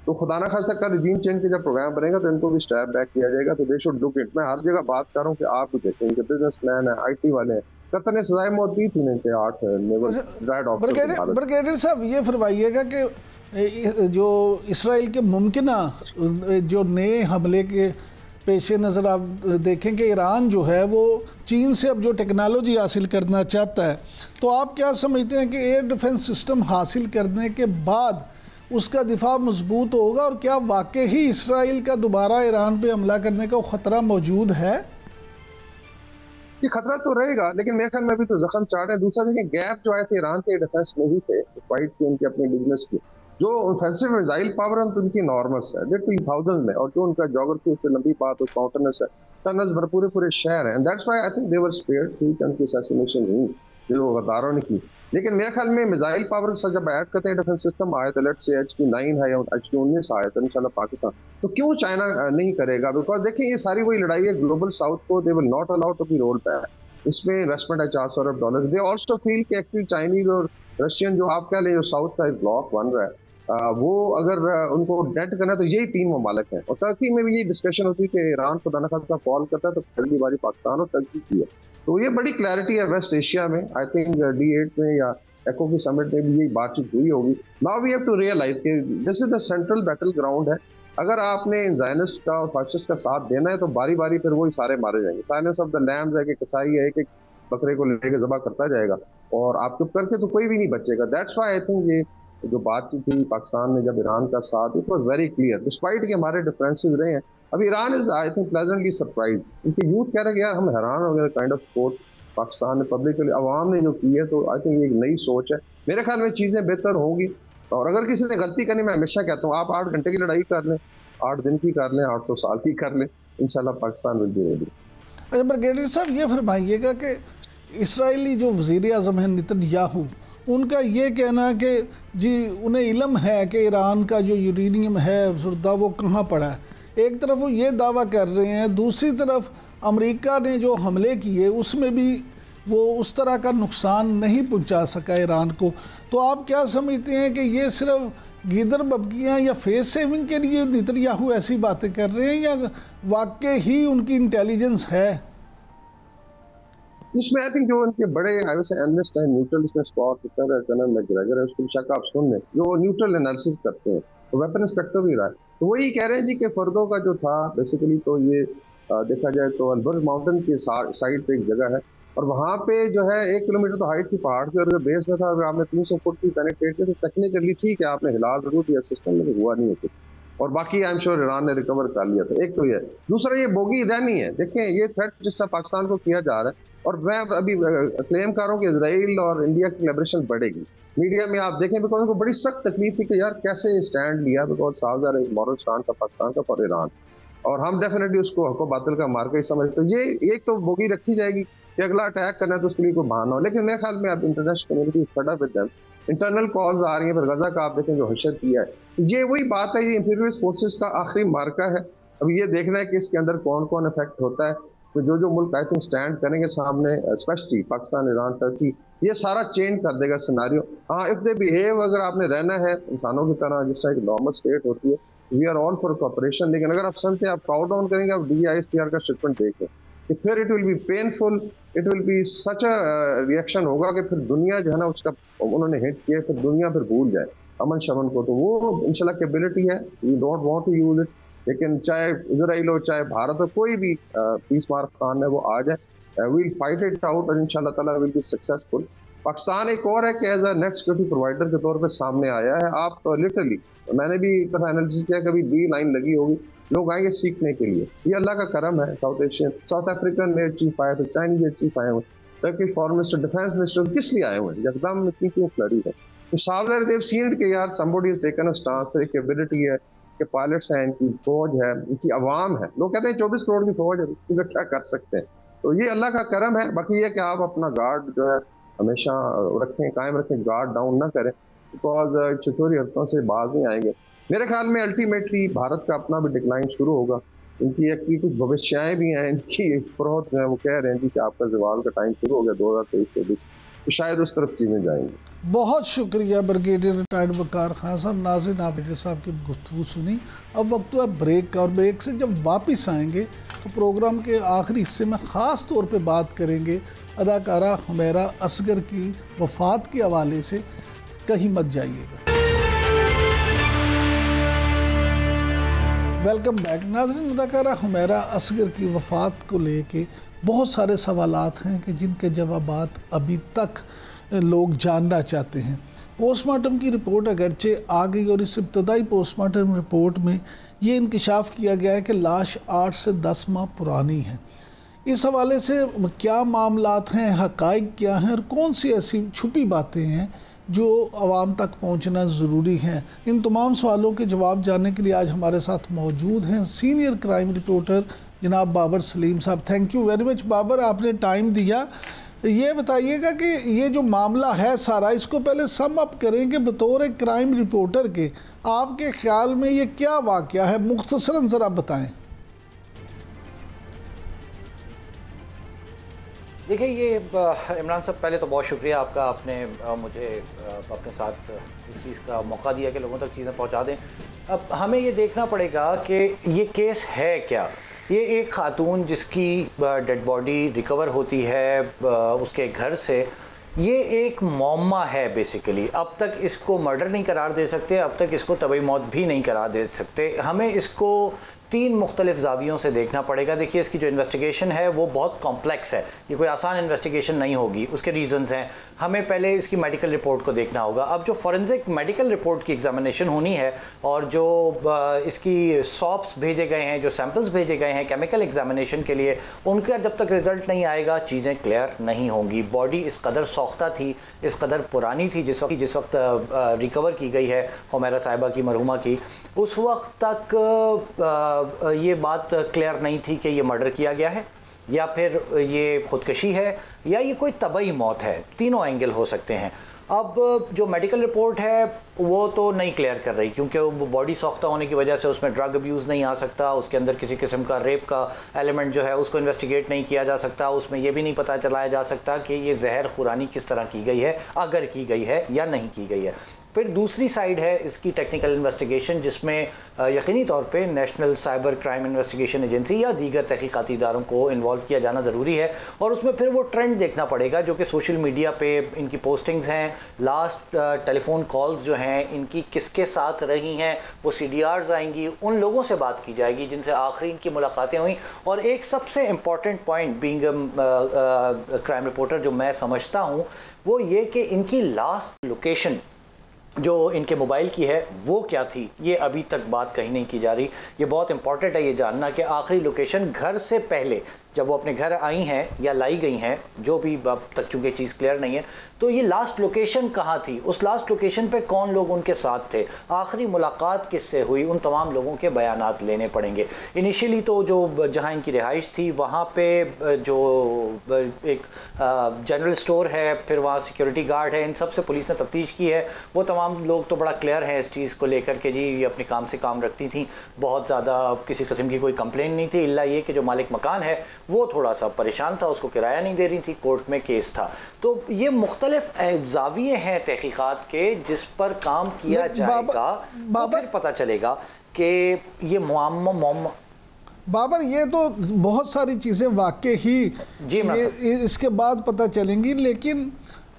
तो खुदा ना खास्ता का रिजीम चेंज के जब प्रोग्राम बनेगा तो इनको भी स्टैप बैक किया जाएगा। तो दे शुड लुक इट। मैं हर जगह बात कर रहा हूँ कि आप भी देखें, इनके बिजनेस मैन है, IT वाले हैं, कतर ने सजाए मौत दी थी इनके 8 नेवल रिटायर्ड ऑफिसर। ब्रिगेडियर साहब ये फरमाइएगा कि जो इसराइल के मुमकिना जो नए हमले के पेश नज़र आप देखें कि ईरान जो है वो चीन से अब जो टेक्नोलॉजी हासिल करना चाहता है, तो आप क्या समझते हैं कि एयर डिफेंस सिस्टम हासिल करने के बाद उसका दिफा मजबूत होगा, और क्या वाकई ही इसराइल का दोबारा ईरान पे हमला करने का खतरा मौजूद है? ये खतरा तो रहेगा, लेकिन मेरे ख्याल में अभी तो जख्म चाट है। दूसरा देखिए, गैप जो आए थे ईरान के डिफेंस में ही थे, फाइट की उनके अपने बिजनेस की, जो ऑफेंसिव मिसाइल पावर है तो उनकी नॉर्मस है, लिटरली थाउजेंड में, और जो उनका ज्योग्राफी उससे लंबी बात और माउंटेनस है, टनल्स भर पूरे शहर हैं, and that's why I think they were spared. ठीक है, उनकी असैसिनेशन हुई जो गद्दारों ने की, लेकिन मेरे ख्याल में मिसाइल पावर से जब ऐड करते हैं डिफेंस सिस्टम आए तो लेट्स से HQ9 है या HQ19 आए तो इंशाल्लाह पाकिस्तान, तो क्यों चाइना नहीं करेगा? बिकॉज देखिए ये सारी वही लड़ाई है, ग्लोबल साउथ को they will not allow to be roll back. इसमें इन्वेस्टमेंट है $400 अरब। दे ऑल्सो फील कि एक्चुअली चाइनीज और रशियन जो आप कह लें जो साउथ का ब्लॉक बन रहा है वो अगर उनको डेट करना है तो यही 3 ममालिक हैं। और टर्की में भी यही डिस्कशन होती है कि ईरान खुदा न खास्ता फॉल करता है तो पहली बारी पाकिस्तान और टर्की की है। तो ये बड़ी क्लैरिटी है वेस्ट एशिया में। आई थिंक D8 में या ECO की समिट में भी यही बातचीत हुई होगी। Now we have to realize कि this is the central battleground है। अगर आपने ज़ायनिस्ट का और फासिस्ट का साथ देना है तो बारी बारी फिर वही सारे मारे जाएंगे। साइलेंस ऑफ द लैम्स है कि कसाई है एक एक बकरे को लेकर ज़बह करता जाएगा और आप चुप करके तो कोई भी नहीं बचेगा। दैट्स व्हाई आई थिंक ये जो बातचीत हुई पाकिस्तान ने जब ईरान का साथ, it was very clear despite कि हमारे डिफरेंसेस रहे हैं। अब Iran is I think pleasantly surprise. उनकी यूथ कह रहे हैं यार हम हैरान हो गए काइंड ऑफ सपोर्ट पाकिस्तान ने पब्लिकली अवाम ने जो की है। तो आई थिंक ये एक नई सोच है। मेरे ख्याल में चीज़ें बेहतर होंगी। और अगर किसी ने गलती करनी, मैं हमेशा कहता हूँ आप 8 घंटे की लड़ाई कर लें, 8 दिन की कर लें, 800 साल की कर लें, इंशाल्लाह पाकिस्तान विल बी रेडी। अच्छा ब्रिगेडियर साहब ये फरमाइएगा कि इसराइली जो वज़ीर आज़म हैं नेतन्याहू, उनका ये कहना है कि जी उन्हें इल्म है कि ईरान का जो यूरेनियम है ज़ुर्दा वो कहाँ पड़ा है। एक तरफ वो ये दावा कर रहे हैं, दूसरी तरफ अमेरिका ने जो हमले किए उसमें भी वो उस तरह का नुकसान नहीं पहुंचा सका ईरान को। तो आप क्या समझते हैं कि ये सिर्फ गिदर बबकियाँ या फेस सेविंग के लिए नेतन्याहू ऐसी बातें कर रहे हैं या वाकई ही उनकी इंटेलिजेंस है? इसमें आई थिंक जो उनके बड़े एनालिस्ट हैं न्यूट्रल, इसमें स्कॉट पिटर है, कर्नल मैकग्रेगर है, उसको शक आप सुन लें जो न्यूट्रल एनालिसिस करते हैं। तो वेपन इंस्पेक्टर भी रहा है तो वही कह रहे हैं जी कि फर्दों का जो था बेसिकली तो ये देखा जाए तो अल्बर्ट माउंटेन की साइड पे एक जगह है और वहाँ पे जो है 1 किलोमीटर तो हाइट थी पहाड़ की और अगर बेस में था अगर आपने 300 फुट की पेनिट्रेट किया तो टेक्निकली ठीक है आपने हिला जरूर दिया सिस्टम में, हुआ नहीं है और बाकी आई एम श्योर ईरान ने रिकवर कर लिया था। एक तो ये, दूसरा ये बोगी ईरानी है। देखें ये थ्रेट जिस तरह पाकिस्तान को किया जा रहा है और मैं अभी क्लेम कर रहा हूँ कि इजराइल और इंडिया की कोलैबोरेशन बढ़ेगी। मीडिया में आप देखें बिकॉज उनको बड़ी सख्त तकलीफ थी कि यार कैसे स्टैंड लिया, बिकॉज साफ ज़ाहिर एक मॉरल स्टैंड था पाकिस्तान का फॉर ईरान और हम डेफिनेटली उसको हको बातिल का मार के समझते। तो ये एक तो बोगी रखी जाएगी कि अगला अटैक करना है तो उसके लिए कोई बहाना हो। लेकिन मेरे ख्याल में अब international community fed up with them, internal calls आ रही हैं। फिर गजा का आप देखें जो हशर किया है, ये वही बात है, ये इंपीरियलिस्ट फोर्सेस का आखिरी मार्का है। अब ये देखना है कि इसके अंदर कौन कौन इफेक्ट होता है। तो जो मुल्क आई थिंक स्टैंड करेंगे सामने, स्पेशली पाकिस्तान, ईरान, टर्की, ये सारा चेंज कर देगा सिनारियो। हाँ इफ दे बिहेव, अगर आपने रहना है इंसानों की तरह जिस तरह एक नॉर्मल स्टेट होती है, we are all for cooperation. लेकिन अगर आप समझते आप काउंट डाउन करेंगे, आप DISPR का शिपमेंट देखें कि फिर it will be painful, it will be such a reaction होगा कि फिर दुनिया जो है ना उसका उन्होंने हिट किया, फिर दुनिया फिर भूल जाए अमन शमन को। तो वो इंशाल्लाह कैपेबिलिटी है, we don't want to use it. लेकिन चाहे इजराइल हो चाहे भारत हो, कोई भी पीस मार्क खान है वो आ जाए, वील फाइट इट आउट और इंशाल्लाह ताला विल बी सक्सेसफुल। पाकिस्तान एक और है कि as a net security provider के तौर पे सामने आया है। आप लिटरली, मैंने भी एक दफा एनालिसिस किया, कभी B लाइन लगी होगी, लोग आएंगे सीखने के लिए। ये अल्लाह का करम है। साउथ अफ्रीकन एयर चीफ आए थे, चाइनीज एयर चीफ आए हुए, Turkish foreign minister, defence minister, किस लिए आए हुए हैं? एकदम इतनी क्यों फ्लरी है? तो सावधान देव सीन के यार somebody is taken a stance, फिर एक एबिलिटी है कि पायलट्स हैं, इनकी फौज है, इनकी आवाम है। लोग कहते हैं 24 करोड़ की फौज है, इसका क्या कर सकते हैं? तो ये अल्लाह का करम है। बाकी ये कि आप अपना गार्ड जो है हमेशा रखें, कायम रखें, गार्ड डाउन ना करें, बिकॉज छिछोरी हरकतों से बाज नहीं आएंगे। मेरे ख्याल में अल्टीमेटली भारत का अपना भी डिक्लाइन शुरू होगा। इनकी एक कुछ भविष्याएं भी हैं, इनकी बहुत जो है वो कह रहे हैं कि आपका जवाल का टाइम शुरू हो गया 2023-24, तो शायद उस तरफ चीज़ें जाएंगी। बहुत शुक्रिया ब्रिगेडियर रिटायर्ड वकार खान साहब। नाज़रीन आपने साहब की गुफ्तगू सुनी। अब वक्त हुआ ब्रेक का और ब्रेक से जब वापस आएंगे तो प्रोग्राम के आखिरी हिस्से में ख़ास तौर पे बात करेंगे अदाकारा हुमैरा असगर की वफ़ात के हवाले से। कहीं मत जाइएगा। Welcome back. नाज़रीन, अदाकारा हुमैरा असगर की वफ़ात को लेके बहुत सारे सवालात हैं कि जिनके जवाबात अभी तक लोग जानना चाहते हैं। पोस्टमार्टम की रिपोर्ट अगरचे आ गई और इस इब्तदाई पोस्टमार्टम रिपोर्ट में ये इंकशाफ किया गया है कि लाश 8 से 10 माह पुरानी है। इस हवाले से क्या मामलात हैं, हक़ाइक़ क्या हैं और कौन सी ऐसी छुपी बातें हैं जो आवाम तक पहुंचना ज़रूरी हैं, इन तमाम सवालों के जवाब जानने के लिए आज हमारे साथ मौजूद हैं सीनियर क्राइम रिपोर्टर जनाब बाबर सलीम साहब। Thank you very much Babar, आपने टाइम दिया। ये बताइएगा कि ये जो मामला है सारा, इसको पहले सम अप करें कि बतौर एक क्राइम रिपोर्टर के आपके ख्याल में ये क्या वाक़या है, मुख्तसरन ज़रा बताएं। देखिए, ये इमरान साहब, पहले तो बहुत शुक्रिया आपका, आपने मुझे अपने साथ इस चीज़ का मौका दिया कि लोगों तक चीज़ें पहुंचा दें। अब हमें ये देखना पड़ेगा कि ये केस है क्या। ये एक खातून जिसकी डेड बॉडी रिकवर होती है उसके घर से, ये एक मौमा है बेसिकली। अब तक इसको मर्डर नहीं करार दे सकते, अब तक इसको तबई मौत भी नहीं करार दे सकते। हमें इसको 3 मुख्तलिफ ज़ावियों से देखना पड़ेगा। देखिए, इसकी जो इन्वेस्टिगेशन है वो बहुत कॉम्प्लेक्स है, ये कोई आसान इन्वेस्टिगेशन नहीं होगी, उसके रीज़न्स हैं। हमें पहले इसकी मेडिकल रिपोर्ट को देखना होगा। अब जो फॉरेंसिक मेडिकल रिपोर्ट की एग्जामिनेशन होनी है और जो इसकी सॉप्स भेजे गए हैं, जो सैम्पल्स भेजे गए हैं केमिकल एग्जामिनेशन के लिए, उनका जब तक रिज़ल्ट नहीं आएगा चीज़ें क्लियर नहीं होंगी। बॉडी इस कदर सौख्ता थी, इस कदर पुरानी थी जिस वक्त रिकवर की गई है हुमैरा साहिबा की, मरहुमा की, उस वक्त तक ये बात क्लियर नहीं थी कि ये मर्डर किया गया है या फिर ये खुदकशी है या ये कोई तबई मौत है। तीनों एंगल हो सकते हैं। अब जो मेडिकल रिपोर्ट है वो तो नहीं क्लियर कर रही, क्योंकि वो बॉडी सॉफ्ता होने की वजह से उसमें ड्रग अब्यूज़ नहीं आ सकता, उसके अंदर किसी किस्म का रेप का एलिमेंट जो है उसको इन्वेस्टिगेट नहीं किया जा सकता, उसमें ये भी नहीं पता चलाया जा सकता कि ये जहर खुरानी किस तरह की गई है, अगर की गई है या नहीं की गई है। फिर दूसरी साइड है इसकी टेक्निकल इन्वेस्टिगेशन, जिसमें यकीनी तौर पे national cyber crime investigation agency या दीगर तहकीकाती इदारों को इन्वॉल्व किया जाना ज़रूरी है। और उसमें फिर वो ट्रेंड देखना पड़ेगा जो कि सोशल मीडिया पे इनकी पोस्टिंग्स हैं, लास्ट टेलीफोन कॉल्स जो हैं इनकी किसके साथ रही हैं, वो CDRs आएंगी, उन लोगों से बात की जाएगी जिनसे आखिरी इनकी मुलाकातें हुई। और एक सबसे important point being crime reporter जो मैं समझता हूँ वो ये कि इनकी लास्ट लोकेशन जो इनके मोबाइल की है वो क्या थी, ये अभी तक बात कहीं नहीं की जा रही। ये बहुत इंपॉर्टेंट है ये जानना कि आखिरी लोकेशन घर से पहले जब वो अपने घर आई हैं या लाई गई हैं, जो भी अब तक चूँकि चीज़ क्लियर नहीं है, तो ये लास्ट लोकेशन कहाँ थी, उस लास्ट लोकेशन पे कौन लोग उनके साथ थे, आखिरी मुलाकात किससे हुई, उन तमाम लोगों के बयानात लेने पड़ेंगे। इनिशियली तो जो जहाँ इनकी रिहाइश थी वहाँ पे जो एक जनरल स्टोर है, फिर वहाँ सिक्योरिटी गार्ड है, इन सब से पुलिस ने तफ्तीश की है। वो तमाम लोग तो बड़ा क्लियर हैं इस चीज़ को लेकर के, जी ये अपने काम से काम रखती थी, बहुत ज़्यादा किसी किस्म की कोई कंप्लेंट नहीं थी, इल्ला ये कि जो मालिक मकान है वो थोड़ा सा परेशान था, उसको किराया नहीं दे रही थी, कोर्ट में केस था। तो ये मुख्तलिफ ज़ाविये हैं तहकीकात के जिस पर काम किया जाएगा, तो फिर पता चलेगा कि ये बाबर, ये तो बहुत सारी चीज़ें वाकई ही जी इसके बाद पता चलेंगी। लेकिन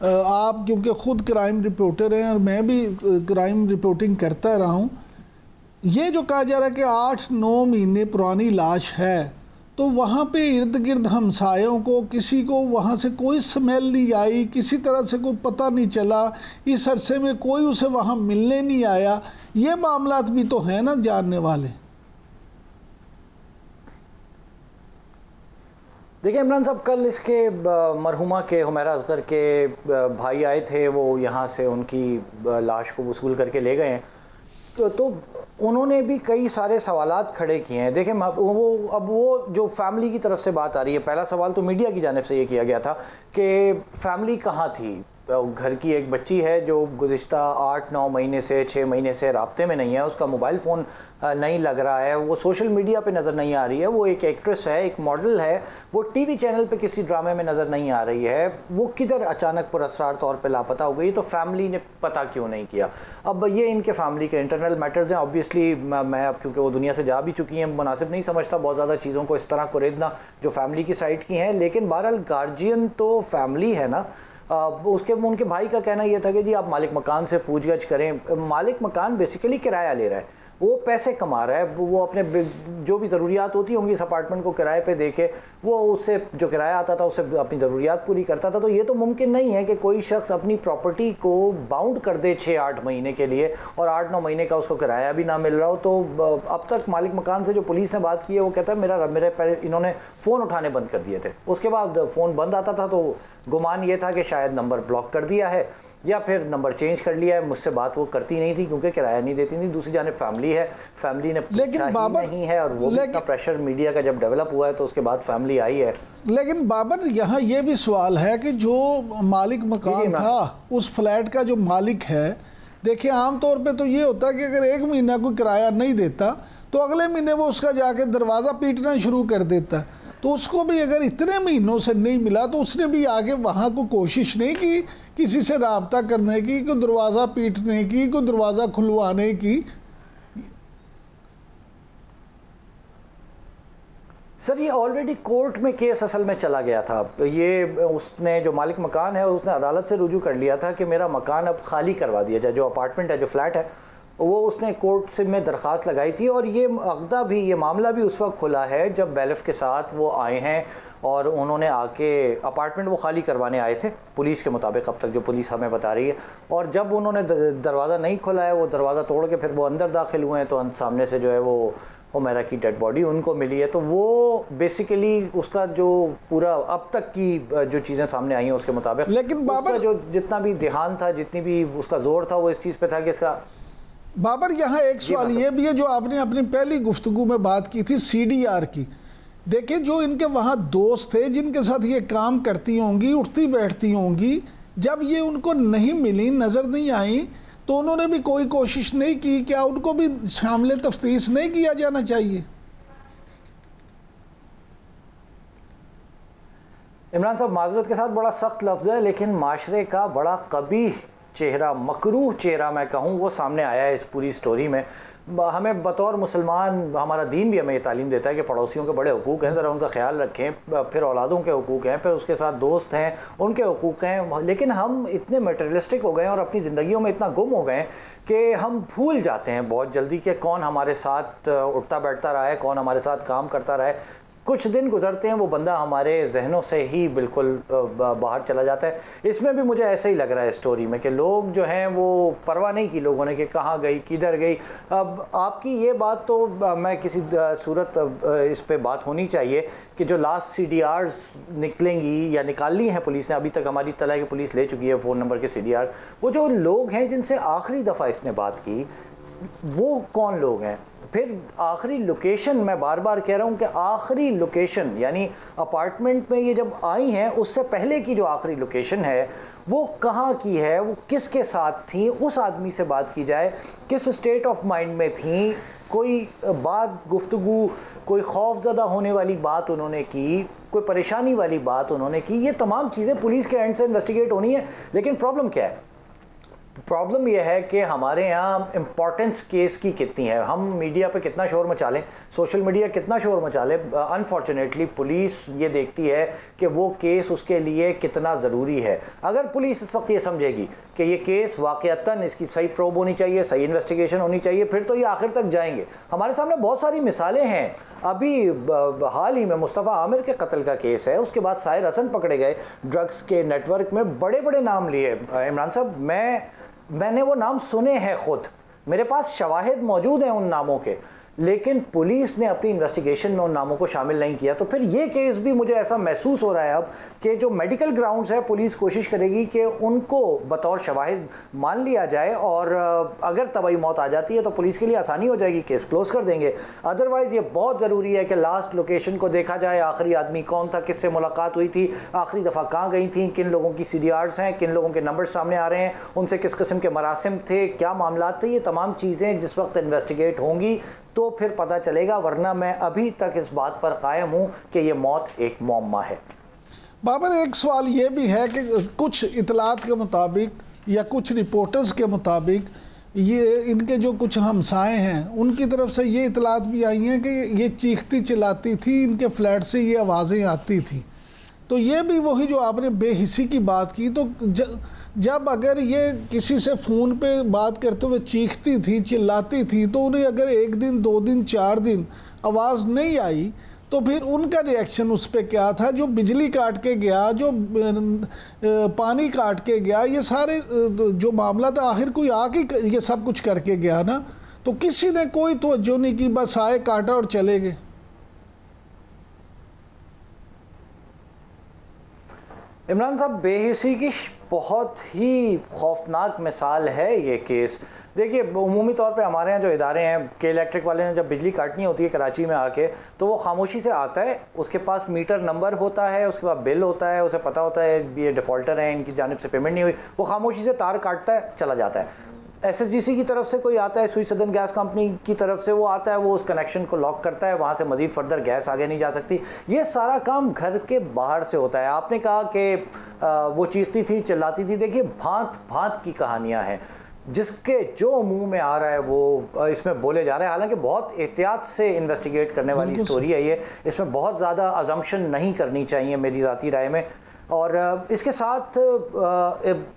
आप क्योंकि ख़ुद क्राइम रिपोर्टर हैं और मैं भी क्राइम रिपोर्टिंग करता रहा हूँ, ये जो कहा जा रहा है कि 8-9 महीने पुरानी लाश है, तो वहाँ पे इर्द गिर्द हमसायों को किसी को वहाँ से कोई स्मेल नहीं आई, किसी तरह से कोई पता नहीं चला, इस अरसे में कोई उसे वहाँ मिलने नहीं आया। ये मामलात भी तो हैं ना जानने वाले। देखिए इमरान साहब, कल इसके मरहुमा के हुमैरा असगर के भाई आए थे, वो यहाँ से उनकी लाश को वसूल करके ले गए हैं, तो उन्होंने भी कई सारे सवालात खड़े किए हैं। देखें, वो जो फैमिली की तरफ से बात आ रही है, पहला सवाल तो मीडिया की जानिब से ये किया गया था कि फैमिली कहाँ थी। घर की एक बच्ची है जो गुज़िश्ता 8-9 महीने से 6 महीने से राब्ते में नहीं है, उसका मोबाइल फ़ोन नहीं लग रहा है, वो सोशल मीडिया पे नज़र नहीं आ रही है, वो एक एक्ट्रेस है, एक मॉडल है, वो टीवी चैनल पे किसी ड्रामे में नज़र नहीं आ रही है, वो किधर अचानक पुरअसरार तौर पे लापता हो गई, तो फैमिली ने पता क्यों नहीं किया। अब ये इनके फैमिली के इंटरनल मैटर्स हैं। ऑब्वियसली मैं अब चूँकि वो दुनिया से जा भी चुकी हैं, मुनासिब नहीं समझता बहुत ज़्यादा चीज़ों को इस तरह कुरेदना जो फैमिली की साइड की हैं, लेकिन बहरहाल गार्जियन तो फैमिली है ना। उनके भाई का कहना यह था कि जी आप मालिक मकान से पूछगछ करें। मालिक मकान बेसिकली किराया ले रहा है, वो पैसे कमा रहा है, वो अपने जो भी ज़रूरियात होती होंगी इस अपार्टमेंट को किराए पे देके वो उससे जो किराया आता था उससे अपनी ज़रूरियात पूरी करता था। तो ये तो मुमकिन नहीं है कि कोई शख्स अपनी प्रॉपर्टी को बाउंड कर दे 6-8 महीने के लिए और 8-9 महीने का उसको किराया भी ना मिल रहा हो। तो अब तक मालिक मकान से जो पुलिस ने बात की है वो कहता है मेरे पहले इन्होंने फ़ोन उठाने बंद कर दिए थे, उसके बाद फ़ोन बंद आता था तो गुमान ये था कि शायद नंबर ब्लॉक कर दिया है। या फिर नंबर चेंज कर लिया है, मुझसे बात वो करती नहीं थी क्योंकि किराया नहीं देती थी। दूसरी जाने फैमिली है, फैमिली ने लेकिन बाबर नहीं है, और वो इतना प्रेशर मीडिया का जब डेवलप हुआ है तो उसके बाद फैमिली आई है। लेकिन बाबर यहाँ ये भी सवाल है कि जो मालिक मकान था, उस फ्लैट का जो मालिक है, देखिए आमतौर पे तो ये होता है कि अगर एक महीना कोई किराया नहीं देता तो अगले महीने वो उसका जाके दरवाज़ा पीटना शुरू कर देता है। तो उसको भी अगर इतने महीनों से नहीं मिला तो उसने भी आगे वहाँ को कोशिश नहीं की किसी से राब्ता करने की, कोई दरवाज़ा पीटने की, कोई दरवाज़ा खुलवाने की। सर ये ऑलरेडी कोर्ट में केस असल में चला गया था। ये उसने, जो मालिक मकान है, उसने अदालत से रुजू कर लिया था कि मेरा मकान अब खाली करवा दिया जाए, जो अपार्टमेंट है, जो फ्लैट है, वो उसने कोर्ट से में दरख्वास्त लगाई थी। और ये अक़दा भी, ये मामला भी उस वक्त खुला है जब बैलिफ के साथ वो आए हैं और उन्होंने आके अपार्टमेंट वो खाली करवाने आए थे, पुलिस के मुताबिक, अब तक जो पुलिस हमें बता रही है। और जब उन्होंने दरवाज़ा नहीं खोला है, वो दरवाज़ा तोड़ के फिर वो अंदर दाखिल हुए हैं, तो सामने से जो है वो हुमैरा की डेड बॉडी उनको मिली है। तो वो बेसिकली उसका जो पूरा अब तक की जो चीज़ें सामने आई हैं उसके मुताबिक, लेकिन बाबर जो जितना भी ध्यान था, जितनी भी उसका जोर था, वो इस चीज़ पे था कि इसका। बाबर यहाँ एक सवाल ये भी है, जो आपने अपनी पहली गुफ्तगू में बात की थी CDR की। देखिए जो इनके वहाँ दोस्त थे जिनके साथ ये काम करती होंगी, उठती बैठती होंगी, जब ये उनको नहीं मिली, नज़र नहीं आई, तो उन्होंने भी कोई कोशिश नहीं की, क्या उनको भी शामिल तफ्तीश नहीं किया जाना चाहिए? इमरान साहब माजरत के साथ बड़ा सख्त लफ्ज़ है, लेकिन माशरे का बड़ा कबीह चेहरा, मकरूह चेहरा मैं कहूँ, वो सामने आया है इस पूरी स्टोरी में। हमें बतौर मुसलमान, हमारा दीन भी हमें ये तालीम देता है कि पड़ोसियों के बड़े हुकूक़ हैं, ज़रा उनका ख्याल रखें। फिर औलादों के हुकूक़ हैं, फिर उसके साथ दोस्त हैं, उनके हुकूक़ हैं। लेकिन हम इतने मटेरियलिस्टिक हो गए और अपनी ज़िंदगियों में इतना गुम हो गए कि हम भूल जाते हैं बहुत जल्दी कि कौन हमारे साथ उठता बैठता रहा है, कौन हमारे साथ काम करता रहा है। कुछ दिन गुजरते हैं, वो बंदा हमारे जहनों से ही बिल्कुल बाहर चला जाता है। इसमें भी मुझे ऐसे ही लग रहा है स्टोरी में कि लोग जो हैं वो परवाह नहीं की लोगों ने कि कहाँ गई, किधर गई। अब आपकी ये बात तो मैं किसी सूरत इस पे बात होनी चाहिए कि जो लास्ट CDRs निकलेंगी या निकालनी है पुलिस ने, अभी तक हमारी इत्तला है कि पुलिस ले चुकी है फ़ोन नंबर के CDRs, वो जो लोग हैं जिनसे आखिरी दफ़ा इसने बात की, वो कौन लोग हैं? फिर आखिरी लोकेशन, मैं बार बार कह रहा हूँ कि आखिरी लोकेशन, यानी अपार्टमेंट में ये जब आई हैं उससे पहले की जो आखिरी लोकेशन है वो कहाँ की है, वो किसके साथ थी, उस आदमी से बात की जाए, किस स्टेट ऑफ माइंड में थी, कोई बात गुफ्तगू, कोई खौफज़दा होने वाली बात उन्होंने की, कोई परेशानी वाली बात उन्होंने की। ये तमाम चीज़ें पुलिस के एंड से इन्वेस्टिगेट होनी है। लेकिन प्रॉब्लम क्या है? प्रॉब्लम यह है कि हमारे यहाँ इम्पॉर्टेंस केस की कितनी है, हम मीडिया पे कितना शोर मचा लें, सोशल मीडिया कितना शोर मचा ले, अनफॉर्चुनेटली पुलिस ये देखती है कि वो केस उसके लिए कितना ज़रूरी है। अगर पुलिस इस वक्त ये समझेगी कि ये केस वाक़अतन इसकी सही प्रोब होनी चाहिए, सही इन्वेस्टिगेशन होनी चाहिए, फिर तो ये आखिर तक जाएंगे। हमारे सामने बहुत सारी मिसालें हैं। अभी हाल ही में मुस्तफ़ा आमिर के कत्ल का केस है, उसके बाद साहिर हसन पकड़े गए, ड्रग्स के नेटवर्क में बड़े बड़े नाम लिए। इमरान साहब, मैंने वो नाम सुने हैं खुद, मेरे पास शवाहिद मौजूद हैं उन नामों के, लेकिन पुलिस ने अपनी इन्वेस्टिगेशन में उन नामों को शामिल नहीं किया। तो फिर ये केस भी मुझे ऐसा महसूस हो रहा है अब कि जो मेडिकल ग्राउंड्स है, पुलिस कोशिश करेगी कि उनको बतौर शवाहिद मान लिया जाए, और अगर तबाही मौत आ जाती है तो पुलिस के लिए आसानी हो जाएगी, केस क्लोज कर देंगे। अदरवाइज़ ये बहुत ज़रूरी है कि लास्ट लोकेशन को देखा जाए, आखिरी आदमी कौन था, किससे मुलाकात हुई थी, आखिरी दफ़ा कहाँ गई थी, किन लोगों की CDRs हैं, किन लोगों के नंबर सामने आ रहे हैं, उनसे किस किस्म के मरासिम थे, क्या मामला थे। ये तमाम चीज़ें जिस वक्त इन्वेस्टिगेट होंगी तो फिर पता चलेगा, वरना मैं अभी तक इस बात पर कायम हूँ कि ये मौत एक मौम्मा है। बाबर, एक सवाल ये भी है कि कुछ इतलात के मुताबिक या कुछ रिपोर्टर्स के मुताबिक ये इनके जो कुछ हमसाए हैं उनकी तरफ से ये इतलात भी आई हैं कि ये चीखती चिल्लाती थी, इनके फ्लैट से ये आवाज़ें आती थी। तो ये भी वही जो आपने बेहिसी की बात की, तो जब अगर ये किसी से फ़ोन पे बात करते हुए चीखती थी, चिल्लाती थी, तो उन्हें अगर 1 दिन 2 दिन 4 दिन आवाज़ नहीं आई तो फिर उनका रिएक्शन उस पर क्या था? जो बिजली काट के गया, जो पानी काट के गया, ये सारे जो मामला था, आखिर कोई आके ये सब कुछ करके गया ना, तो किसी ने कोई तवज्जो नहीं की, बस आए, काटा और चले गए। इमरान साहब, बेहिसी की बहुत ही खौफनाक मिसाल है ये केस। देखिए, उमूमी तौर पे हमारे यहाँ जो इदारे हैं, के इलेक्ट्रिक वाले ने जब बिजली काटनी होती है कराची में आके, तो वो खामोशी से आता है, उसके पास मीटर नंबर होता है, उसके बाद बिल होता है, उसे पता होता है ये डिफ़ॉल्टर हैं, इनकी जानिब से पेमेंट नहीं हुई, वो खामोशी से तार काटता है, चला जाता है। SSGC की तरफ से कोई आता है, सुई सदन गैस कंपनी की तरफ से वो आता है, वो उस कनेक्शन को लॉक करता है, वहाँ से मज़ीद फर्दर गैस आगे नहीं जा सकती। ये सारा काम घर के बाहर से होता है। आपने कहा कि वो चीखती थी, चिल्लाती थी। देखिए, भांत भांत की कहानियाँ हैं, जिसके जो मुंह में आ रहा है वो इसमें बोले जा रहे हैं। हालांकि बहुत एहतियात से इन्वेस्टिगेट करने वाली स्टोरी है ये, इसमें बहुत ज़्यादा अजम्पशन नहीं करनी चाहिए मेरी ज़ाती राय में। और इसके साथ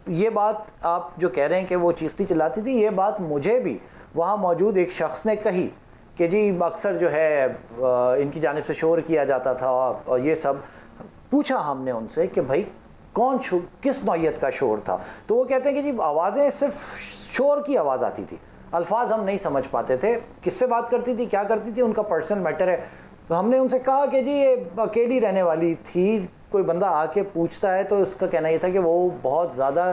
ये बात आप जो कह रहे हैं कि वो चीखती चिल्लाती थी, ये बात मुझे भी वहाँ मौजूद एक शख्स ने कही कि जी अक्सर जो है इनकी जानिब से शोर किया जाता था, और ये सब पूछा हमने उनसे कि भाई कौन किस नौइयत का शोर था, तो वो कहते हैं कि जी आवाज़ें सिर्फ शोर की आवाज़ आती थी, अल्फाज हम नहीं समझ पाते थे, किससे बात करती थी, क्या करती थी, उनका पर्सनल मैटर है। तो हमने उनसे कहा कि जी ये अकेली रहने वाली थी, कोई बंदा आके पूछता है तो उसका कहना ये था कि वो बहुत ज़्यादा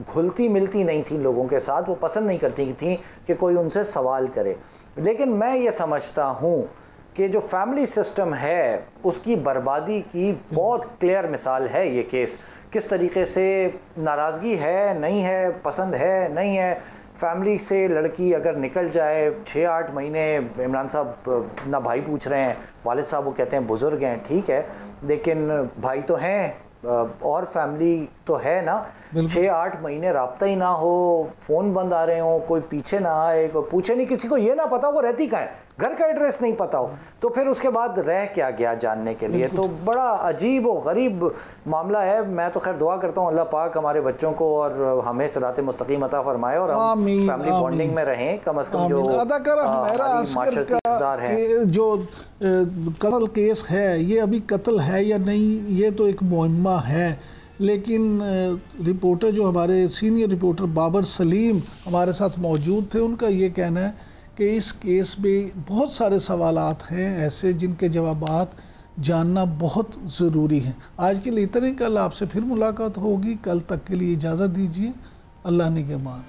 घुलती मिलती नहीं थी लोगों के साथ, वो पसंद नहीं करती थी कि कोई उनसे सवाल करे। लेकिन मैं ये समझता हूँ कि जो फैमिली सिस्टम है उसकी बर्बादी की बहुत क्लियर मिसाल है ये केस। किस तरीके से नाराज़गी है, नहीं है, पसंद है, नहीं है। फैमिली से लड़की अगर निकल जाए 6-8 महीने, इमरान साहब ना भाई पूछ रहे हैं, वालिद साहब वो कहते हैं बुज़ुर्ग हैं, ठीक है, लेकिन भाई तो हैं और फैमिली तो है ना। 6-8 महीने राब्ता ही ना हो, फ़ोन बंद आ रहे हो, कोई पीछे ना आए, कोई पूछे नहीं, किसी को ये ना पता हो वो रहती कहाँ है, घर का एड्रेस नहीं पता हो, तो फिर उसके बाद रह क्या गया जानने के लिए। तो बड़ा अजीब और गरीब मामला है। मैं तो खैर दुआ करता हूँ अल्लाह पाक हमारे बच्चों को और हमें सिरात मुस्तकीम अता फरमाए और हम फैमिली बॉन्डिंग में रहें, कम अज़ कम जो माशरती इक़्तिदार है। जो कत्ल केस है, ये अभी कत्ल है या नहीं, ये तो एक मुअम्मा है, लेकिन रिपोर्टर जो हमारे सीनियर रिपोर्टर बाबर सलीम हमारे साथ मौजूद थे, उनका ये कहना है कि इस केस में बहुत सारे सवालात हैं ऐसे जिनके जवाबात जानना बहुत ज़रूरी हैं। आज के लिए इतने, कल आपसे फिर मुलाकात होगी। कल तक के लिए इजाज़त दीजिए। अल्लाह निगहबान।